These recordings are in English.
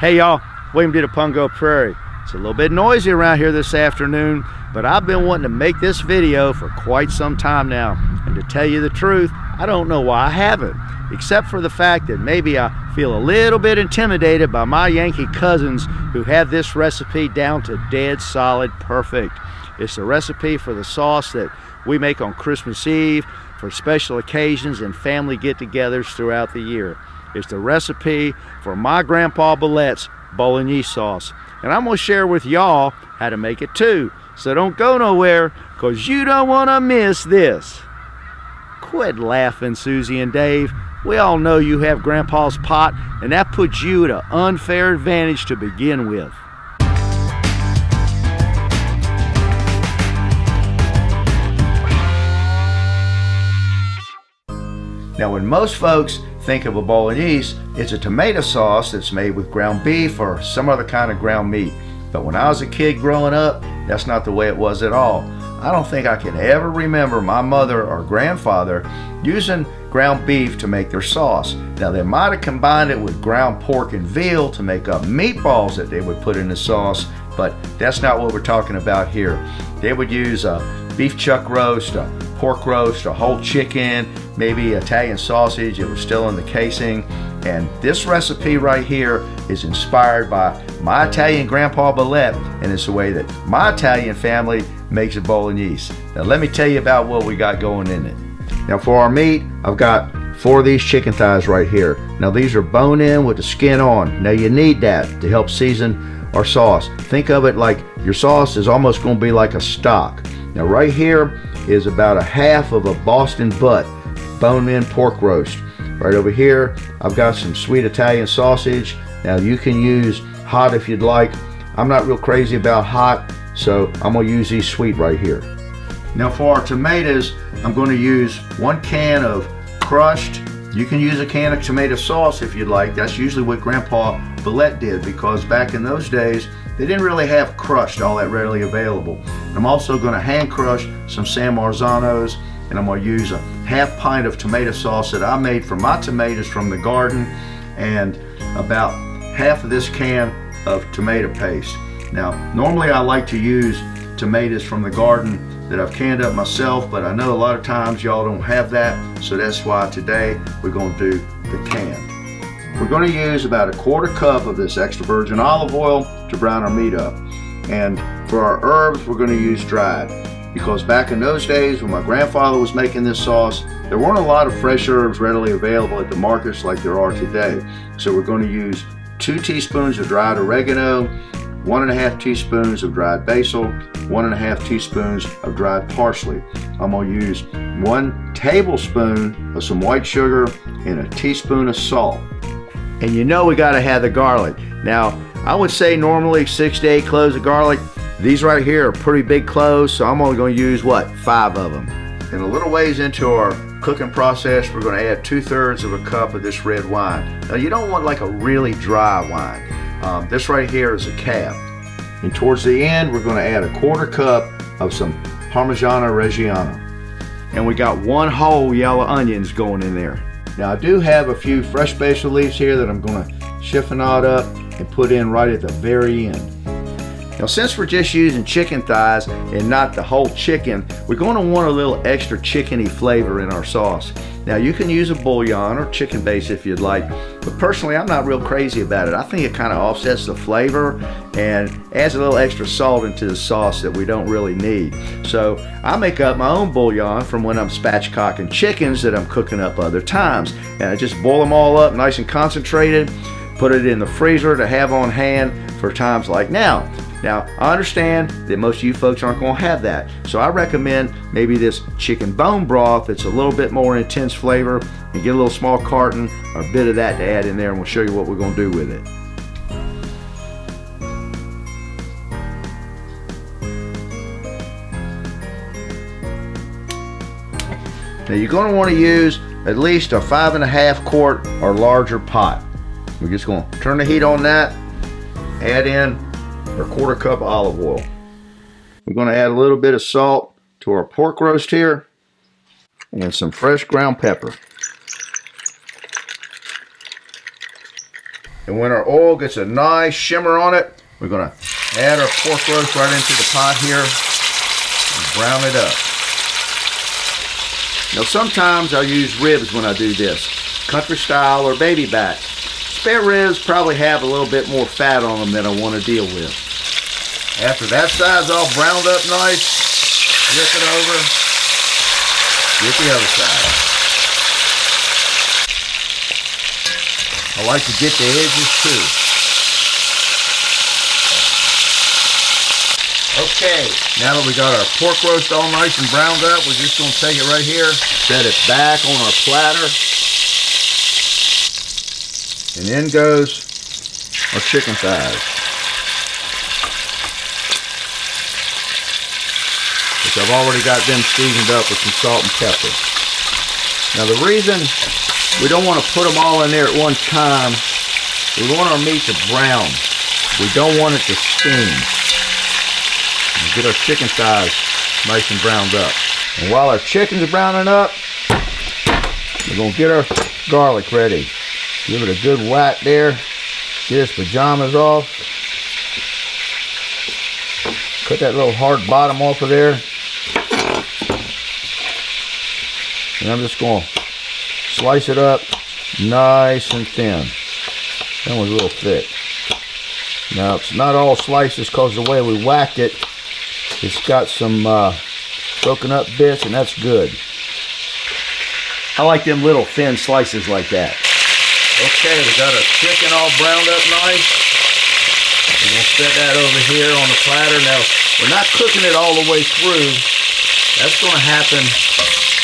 Hey y'all, welcome to the Pungo Prairie. It's a little bit noisy around here this afternoon, but I've been wanting to make this video for quite some time now. And to tell you the truth, I don't know why I haven't, except for the fact that maybe I feel a little bit intimidated by my Yankee cousins who have this recipe down to dead solid perfect. It's the recipe for the sauce that we make on Christmas Eve, for special occasions and family get-togethers throughout the year. It's the recipe for my grandpa Billet's Bolognese sauce. And I'm going to share with y'all how to make it too. So don't go nowhere, because you don't want to miss this. Quit laughing, Susie and Dave. We all know you have grandpa's pot, and that puts you at an unfair advantage to begin with. Now, when most folks think of a Bolognese, it's a tomato sauce that's made with ground beef or some other kind of ground meat. But when I was a kid growing up, that's not the way it was at all. I don't think I can ever remember my mother or grandfather using ground beef to make their sauce. Now, they might have combined it with ground pork and veal to make up meatballs that they would put in the sauce, but that's not what we're talking about here. They would use a beef chuck roast, a pork roast, a whole chicken, maybe Italian sausage. It was still in the casing. And this recipe right here is inspired by my Italian grandpa Billet, and it's the way that my Italian family makes a Bolognese. Now let me tell you about what we got going in it. Now for our meat, I've got 4 of these chicken thighs right here. Now these are bone in with the skin on. Now you need that to help season our sauce. Think of it like your sauce is almost going to be like a stock. Now right here is about a half of a Boston butt bone-in pork roast. Right over here I've got some sweet Italian sausage. Now you can use hot if you'd like. I'm not real crazy about hot, so I'm going to use these sweet right here. Now for our tomatoes, I'm going to use 1 can of crushed. You can use a can of tomato sauce if you'd like. That's usually what Grandpa Billet did, because back in those days they didn't really have crushed all that readily available. I'm also going to hand crush some San Marzanos, and I'm going to use a half pint of tomato sauce that I made from my tomatoes from the garden, and about half of this can of tomato paste. Now normally I like to use tomatoes from the garden that I've canned up myself, but I know a lot of times y'all don't have that, so that's why today we're going to do the can. We're going to use about a 1/4 cup of this extra virgin olive oil to brown our meat up. And for our herbs, we're going to use dried, because back in those days when my grandfather was making this sauce, there weren't a lot of fresh herbs readily available at the markets like there are today. So we're going to use 2 teaspoons of dried oregano, 1½ teaspoons of dried basil, 1½ teaspoons of dried parsley. I'm going to use 1 tablespoon of some white sugar and a teaspoon of salt. And you know we got to have the garlic. Now I would say normally 6 to 8 cloves of garlic. These right here are pretty big cloves, so I'm only going to use 5 of them. And a little ways into our cooking process, we're going to add 2/3 of a cup of this red wine. Now you don't want like a really dry wine. This right here is a cab. And towards the end, we're going to add a 1/4 cup of some Parmigiano Reggiano. And we got 1 whole yellow onions going in there. Now I do have a few fresh basil leaves here that I'm going to chiffonade up and put in right at the very end. Now since we're just using chicken thighs and not the whole chicken, we're going to want a little extra chickeny flavor in our sauce. Now you can use a bouillon or chicken base if you'd like, but personally I'm not real crazy about it. I think it kind of offsets the flavor and adds a little extra salt into the sauce that we don't really need. So I make up my own bouillon from when I'm spatchcocking chickens that I'm cooking up other times, and I just boil them all up nice and concentrated, put it in the freezer to have on hand for times like now. Now, I understand that most of you folks aren't going to have that, so I recommend maybe this chicken bone broth that's a little bit more intense flavor, and get a little small carton or a bit of that to add in there, and we'll show you what we're going to do with it. Now, you're going to want to use at least a 5½ quart or larger pot. We're just going to turn the heat on that, add in our 1/4 cup of olive oil. We're going to add a little bit of salt to our pork roast here, and some fresh ground pepper. And when our oil gets a nice shimmer on it, we're going to add our pork roast right into the pot here and brown it up. Now sometimes I'll use ribs when I do this, country style or baby back. Spare ribs probably have a little bit more fat on them than I want to deal with. After that side's all browned up nice, flip it over, get the other side. I like to get the edges too. Okay, now that we got our pork roast all nice and browned up, we're just going to take it right here, set it back on our platter. And in goes our chicken thighs, which I've already got them seasoned up with some salt and pepper. Now the reason we don't want to put them all in there at one time, we want our meat to brown. We don't want it to steam. And get our chicken thighs nice and browned up. And while our chicken's browning up, we're going to get our garlic ready. Give it a good whack there. Get its pajamas off. Cut that little hard bottom off of there. And I'm just going to slice it up nice and thin. That one's a little thick. Now it's not all slices because the way we whacked it, it's got some broken up bits, and that's good. I like them little thin slices like that. Okay, we got our chicken all browned up nice. We're going to set that over here on the platter. Now, we're not cooking it all the way through. That's going to happen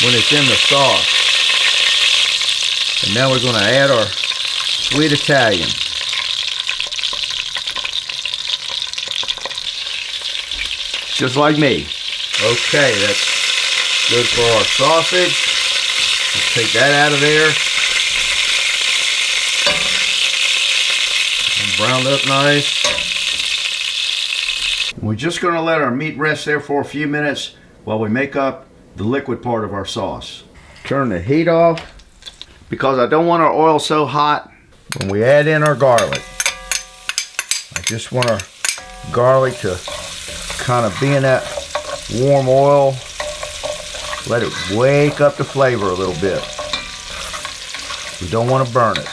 when it's in the sauce. And now we're going to add our sweet Italian. Just like me. Okay, that's good for our sausage. Let's take that out of there. And browned up nice. We're just going to let our meat rest there for a few minutes while we make up the liquid part of our sauce. Turn the heat off because I don't want our oil so hot when we add in our garlic. I just want our garlic to kind of be in that warm oil. Let it wake up the flavor a little bit. We don't want to burn it.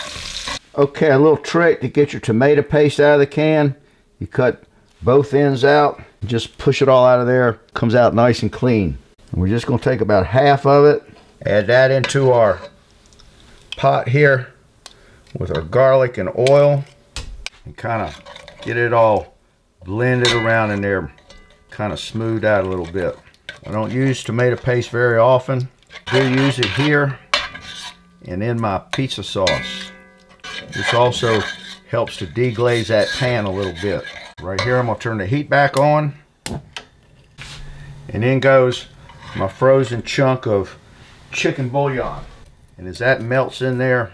Okay, a little trick to get your tomato paste out of the can. You cut both ends out, just push it all out of there. Comes out nice and clean. And we're just going to take about half of it, add that into our pot here with our garlic and oil, and kind of get it all blended around in there, kind of smooth out a little bit. I don't use tomato paste very often. I do use it here and in my pizza sauce. This also helps to deglaze that pan a little bit. Right here, I'm going to turn the heat back on. And in goes my frozen chunk of chicken bouillon. And as that melts in there,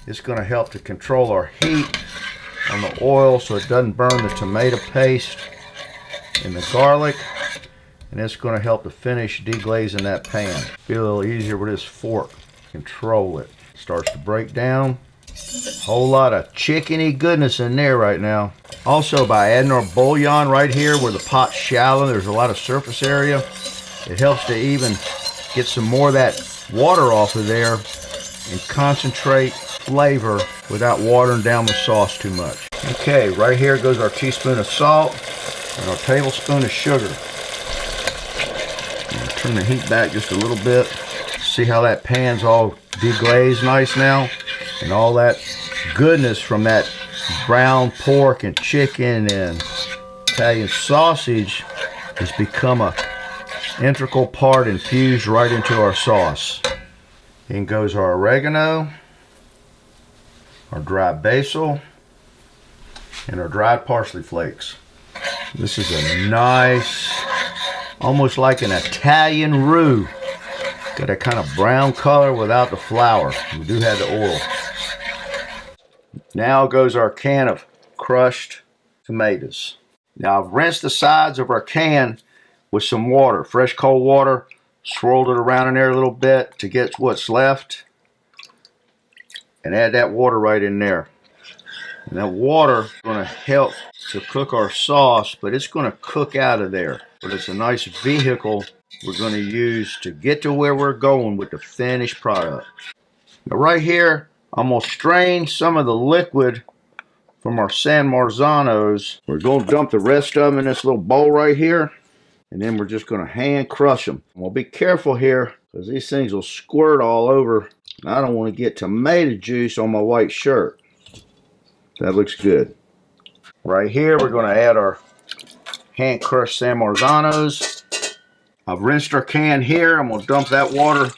it's going to help to control our heat on the oil so it doesn't burn the tomato paste and the garlic. And it's going to help to finish deglazing that pan. Be a little easier with this fork. Control it. Starts to break down. Whole lot of chickeny goodness in there right now. Also, by adding our bouillon right here where the pot's shallow, there's a lot of surface area. It helps to even get some more of that water off of there and concentrate flavor without watering down the sauce too much. Okay, right here goes our teaspoon of salt and our tablespoon of sugar. Turn the heat back just a little bit. See how that pan's all deglazed nice now? And all that goodness from that brown pork and chicken and Italian sausage has become a integral part infused right into our sauce. In goes our oregano, our dry basil, and our dried parsley flakes. This is a nice, almost like an Italian roux. Got a kind of brown color without the flour. We do have the oil. Now goes our can of crushed tomatoes. Now I've rinsed the sides of our can with some water, fresh cold water, swirled it around in there a little bit to get what's left, and add that water right in there. And that water is going to help to cook our sauce, but it's going to cook out of there. But it's a nice vehicle we're going to use to get to where we're going with the finished product. Now right here, I'm going to strain some of the liquid from our San Marzanos. We're going to dump the rest of them in this little bowl right here. And then we're just going to hand crush them. I'm going to be careful here because these things will squirt all over. I don't want to get tomato juice on my white shirt. That looks good. Right here, we're going to add our hand crushed San Marzanos. I've rinsed our can here. I'm going to dump that water,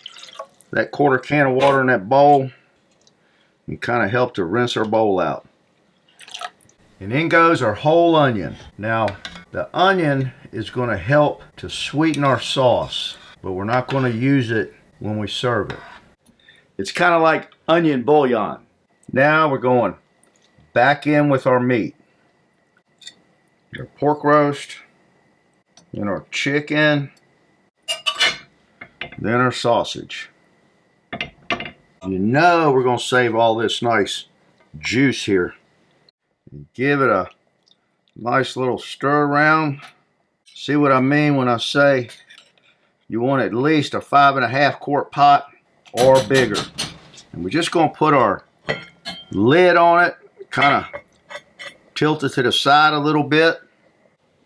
that quarter can of water in that bowl, and kind of help to rinse our bowl out. And in goes our whole onion. Now, the onion is going to help to sweeten our sauce, but we're not going to use it when we serve it. It's kind of like onion bouillon. Now we're going back in with our meat. Our pork roast, then our chicken, then our sausage. You know we're going to save all this nice juice here. And give it a nice little stir around. See what I mean when I say you want at least a 5.5 quart pot or bigger. And we're just going to put our lid on it, kind of tilt it to the side a little bit.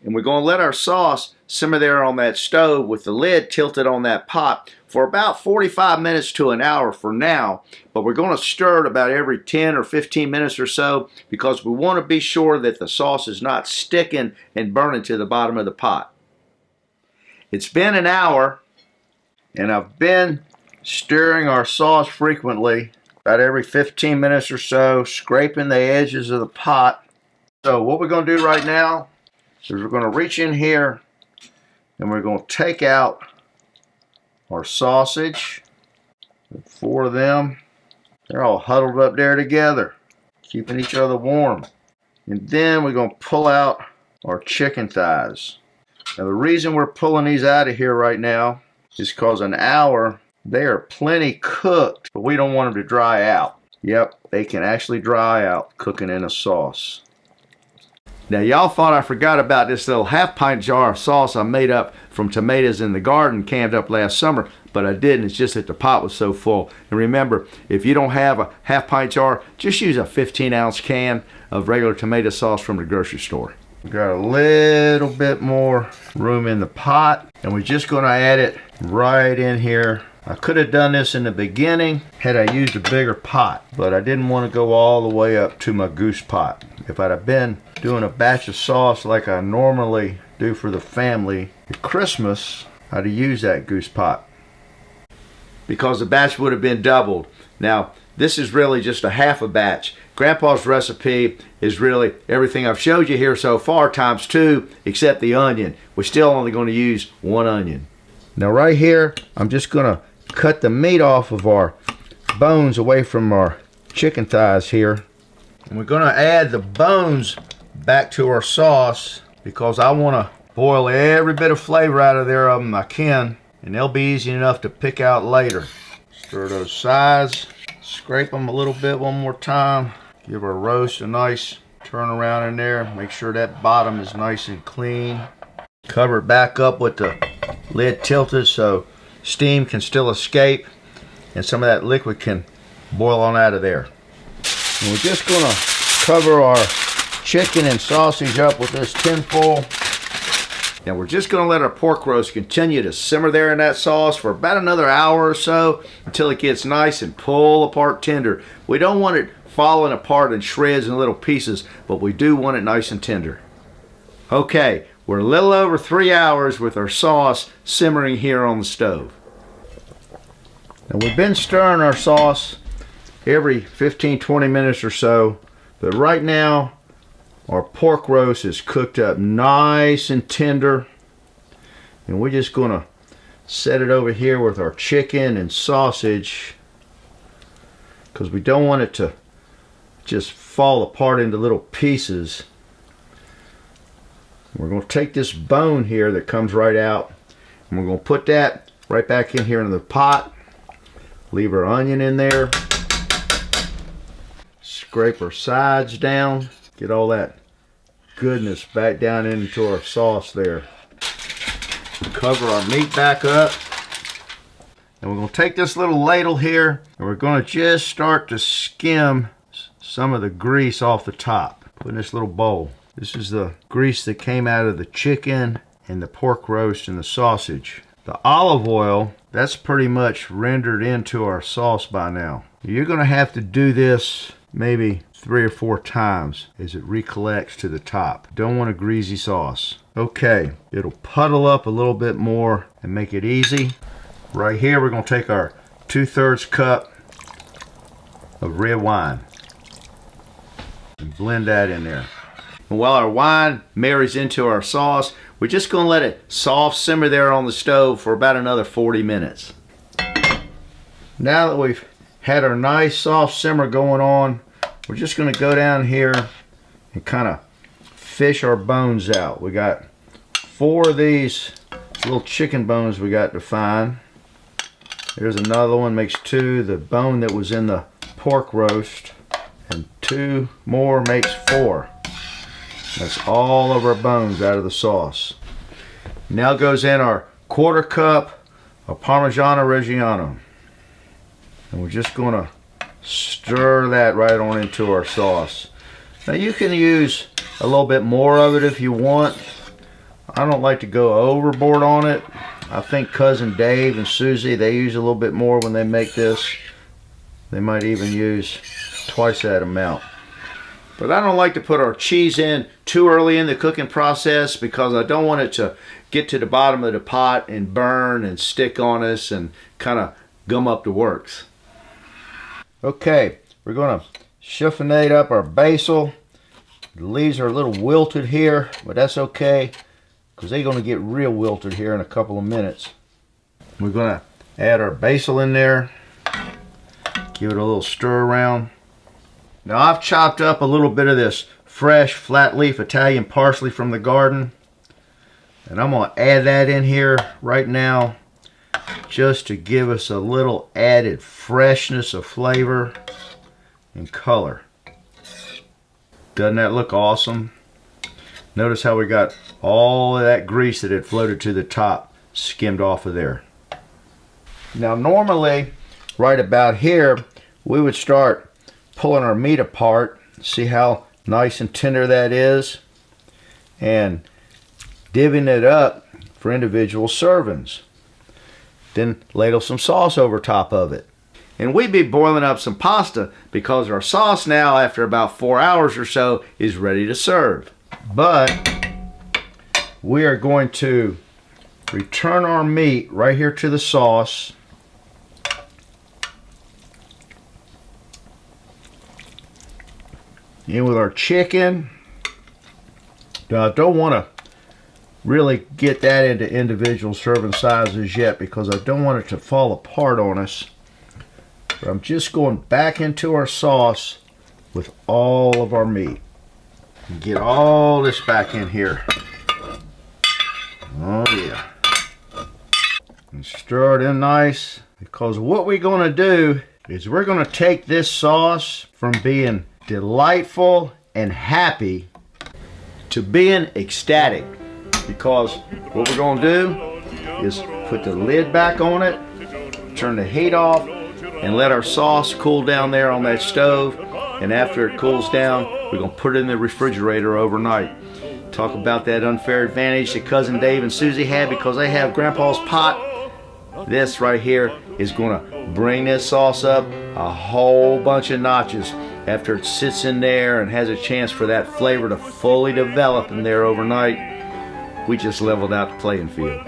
And we're going to let our sauce simmer there on that stove with the lid tilted on that pot for about 45 minutes to an hour for now. But we're going to stir it about every 10 or 15 minutes or so because we want to be sure that the sauce is not sticking and burning to the bottom of the pot. It's been an hour and I've been stirring our sauce frequently, about every 15 minutes or so, scraping the edges of the pot. So what we're going to do right now is we're going to reach in here and we're going to take out our sausage. 4 of them. They're all huddled up there together, keeping each other warm. And then we're going to pull out our chicken thighs. Now the reason we're pulling these out of here right now is because an hour they are plenty cooked, but we don't want them to dry out. Yep, they can actually dry out cooking in a sauce. Now y'all thought I forgot about this little half-pint jar of sauce I made up from tomatoes in the garden canned up last summer, but I didn't. It's just that the pot was so full. And remember, if you don't have a half-pint jar, just use a 15-ounce can of regular tomato sauce from the grocery store. We got a little bit more room in the pot, and we're just going to add it right in here. I could have done this in the beginning had I used a bigger pot, but I didn't want to go all the way up to my goose pot. If I'd have been doing a batch of sauce like I normally do for the family at Christmas, I'd have used that goose pot because the batch would have been doubled. Now, this is really just a half a batch. Grandpa's recipe is really everything I've showed you here so far times 2, except the onion. We're still only going to use 1 onion. Now right here, I'm just going to cut the meat off of our bones away from our chicken thighs here. And we're going to add the bones back to our sauce because I want to boil every bit of flavor out of there of them I can, and they'll be easy enough to pick out later. Stir those sides, scrape them a little bit one more time, give our roast a nice turn around in there, make sure that bottom is nice and clean. Cover it back up with the lid tilted so steam can still escape and some of that liquid can boil on out of there. And we're just going to cover our chicken and sausage up with this tin foil. And we're just going to let our pork roast continue to simmer there in that sauce for about another hour or so until it gets nice and pull apart tender. We don't want it falling apart in shreds and little pieces, but we do want it nice and tender. Okay, we're a little over 3 hours with our sauce simmering here on the stove. And we've been stirring our sauce every 15-20 minutes or so, but right now our pork roast is cooked up nice and tender, and we're just going to set it over here with our chicken and sausage because we don't want it to just fall apart into little pieces. We're going to take this bone here that comes right out and we're going to put that right back in here in the pot. Leave our onion in there. Scrape our sides down. Get all that goodness back down into our sauce there. Cover our meat back up. And we're going to take this little ladle here and we're going to just start to skim some of the grease off the top. Put in this little bowl. This is the grease that came out of the chicken and the pork roast and the sausage. The olive oil, that's pretty much rendered into our sauce by now. You're going to have to do this maybe 3 or 4 times as it recollects to the top. Don't want a greasy sauce. Okay, it'll puddle up a little bit more and make it easy. Right here we're going to take our 2/3 cup of red wine and blend that in there. And while our wine marries into our sauce, we're just going to let it soft simmer there on the stove for about another 40 minutes. Now that we've had our nice soft simmer going on, we're just going to go down here and kind of fish our bones out. We got 4 of these little chicken bones we got to find. There's another one, makes 2. The bone that was in the pork roast, and 2 more makes 4. That's all of our bones out of the sauce. Now goes in our 1/4 cup of Parmigiano Reggiano. And we're just going to stir that right on into our sauce. Now you can use a little bit more of it if you want. I don't like to go overboard on it. I think Cousin Dave and Susie, they use a little bit more when they make this. They might even use twice that amount. But I don't like to put our cheese in too early in the cooking process because I don't want it to get to the bottom of the pot and burn and stick on us and kind of gum up the works. Okay, we're going to chiffonade up our basil. The leaves are a little wilted here, but that's okay because they're going to get real wilted here in a couple of minutes. We're going to add our basil in there. Give it a little stir around. Now I've chopped up a little bit of this fresh flat leaf Italian parsley from the garden. And I'm going to add that in here right now just to give us a little added freshness of flavor and color. Doesn't that look awesome? Notice how we got all of that grease that had floated to the top skimmed off of there. Now normally right about here we would start pulling our meat apart, see how nice and tender that is, and divvying it up for individual servings. Then ladle some sauce over top of it. And we'd be boiling up some pasta because our sauce now, after about 4 hours or so, is ready to serve. But we are going to return our meat right here to the sauce. In with our chicken. Now I don't want to really get that into individual serving sizes yet because I don't want it to fall apart on us. But I'm just going back into our sauce with all of our meat. Get all this back in here. Oh yeah. And stir it in nice, because what we're going to do is we're going to take this sauce from being delightful and happy to being ecstatic. Because what we're going to do is put the lid back on it, turn the heat off, and let our sauce cool down there on that stove. And after it cools down, we're going to put it in the refrigerator overnight. Talk about that unfair advantage that Cousin Dave and Susie had because they have Grandpa's pot. This right here is going to bring this sauce up a whole bunch of notches after it sits in there and has a chance for that flavor to fully develop in there overnight. We just leveled out the playing field.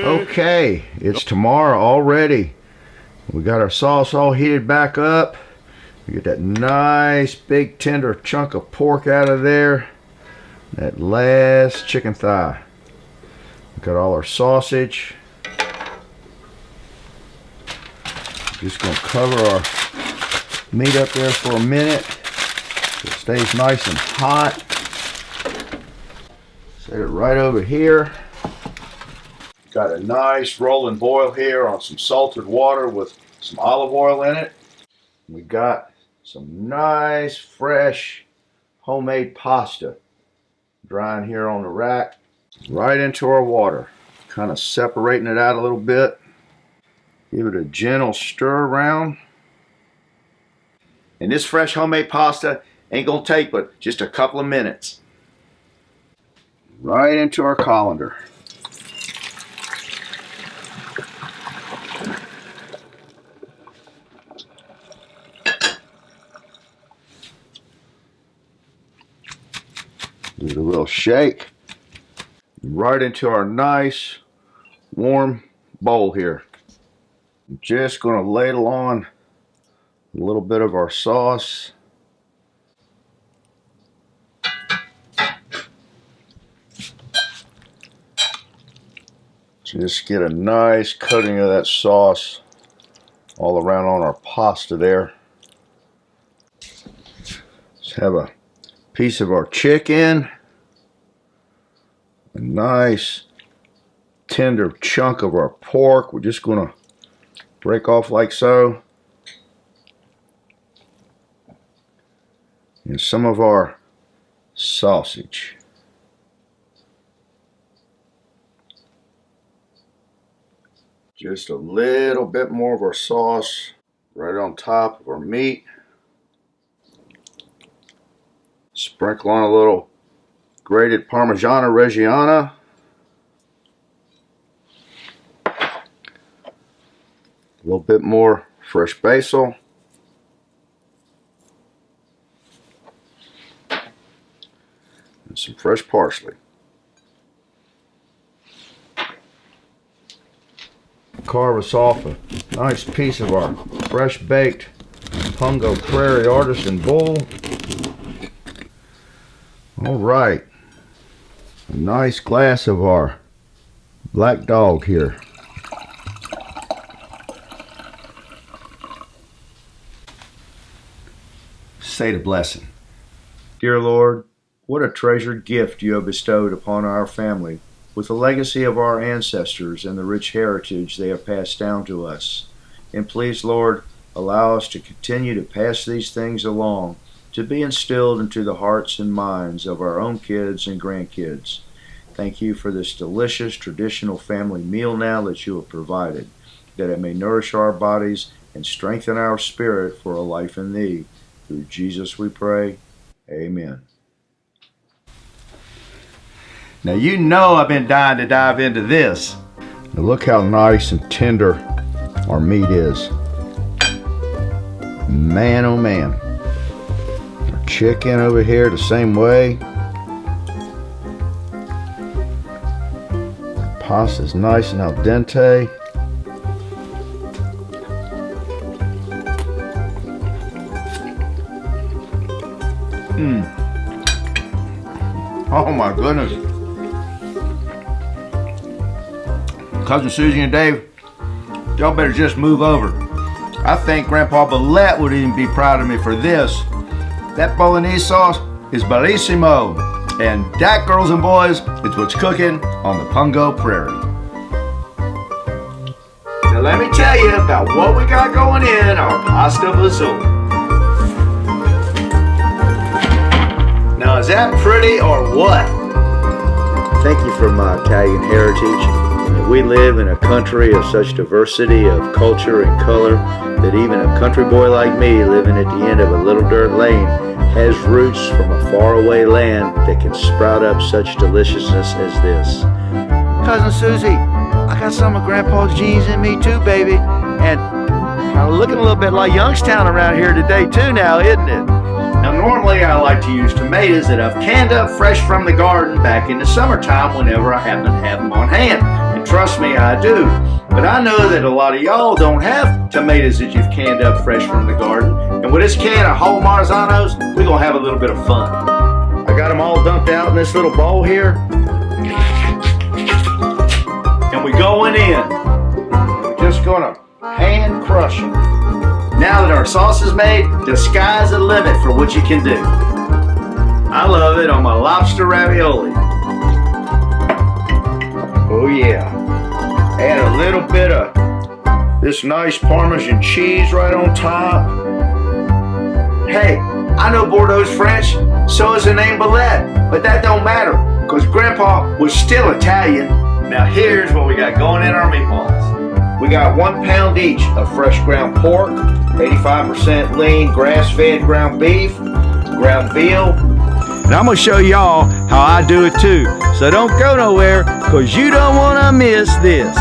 Okay, it's tomorrow already. We got our sauce all heated back up. We get that nice big tender chunk of pork out of there. That last chicken thigh. Got all our sausage. Just gonna cover our meat up there for a minute so it stays nice and hot. Set it right over here. Got a nice rolling boil here on some salted water with some olive oil in it. We got some nice fresh homemade pasta drying here on the rack. Right into our water. Kind of separating it out a little bit. Give it a gentle stir around. And this fresh homemade pasta ain't gonna take but just a couple of minutes. Right into our colander. Give it a little shake. Right into our nice warm bowl here. I'm just going to ladle on a little bit of our sauce. Just get a nice coating of that sauce all around on our pasta there. Let's have a piece of our chicken. A nice tender chunk of our pork. We're just going to break off like so. And some of our sausage. Just a little bit more of our sauce right on top of our meat. Sprinkle on a little grated Parmigiano Reggiano. A little bit more fresh basil. And some fresh parsley. Carve us off a nice piece of our fresh baked Pungo Prairie Artisan Bull. Alright, a nice glass of our Black Dog here. Say the blessing. Dear Lord, what a treasured gift you have bestowed upon our family with the legacy of our ancestors and the rich heritage they have passed down to us. And please, Lord, allow us to continue to pass these things along, to be instilled into the hearts and minds of our own kids and grandkids. Thank you for this delicious traditional family meal now that you have provided, that it may nourish our bodies and strengthen our spirit for a life in thee. Through Jesus we pray. Amen. Now you know I've been dying to dive into this. Now look how nice and tender our meat is. Man, oh man. Our chicken over here the same way. Pasta's nice and al dente. Oh my goodness. Cousin Susie and Dave, y'all better just move over. I think Grandpa Billet would even be proud of me for this. That Bolognese sauce is bellissimo. And that, girls and boys, is what's cooking on the Pungo Prairie. Now let me tell you about what we got going in our pasta bazool. Now is that pretty or what? Thank you for my Italian heritage. We live in a country of such diversity of culture and color that even a country boy like me living at the end of a little dirt lane has roots from a faraway land that can sprout up such deliciousness as this. Cousin Susie, I got some of Grandpa's genes in me too, baby. And kind of looking a little bit like Youngstown around here today too now, isn't it? Now normally I like to use tomatoes that I've canned up fresh from the garden back in the summertime whenever I happen to have them on hand. And trust me, I do. But I know that a lot of y'all don't have tomatoes that you've canned up fresh from the garden. And with this can of whole Marzanos, we're going to have a little bit of fun. I got them all dumped out in this little bowl here. going in. We're just gonna hand crush them. Now that our sauce is made, the sky's the limit for what you can do. I love it on my lobster ravioli. Oh yeah. Add a little bit of this nice Parmesan cheese right on top. Hey, I know Bordeaux's French, so is the name Billet, but that don't matter, because Grandpa was still Italian. Now here's what we got going in our meatballs. We got 1 pound each of fresh ground pork, 85% lean grass-fed ground beef, ground veal. And I'm gonna show y'all how I do it too. So don't go nowhere, because you don't wanna miss this.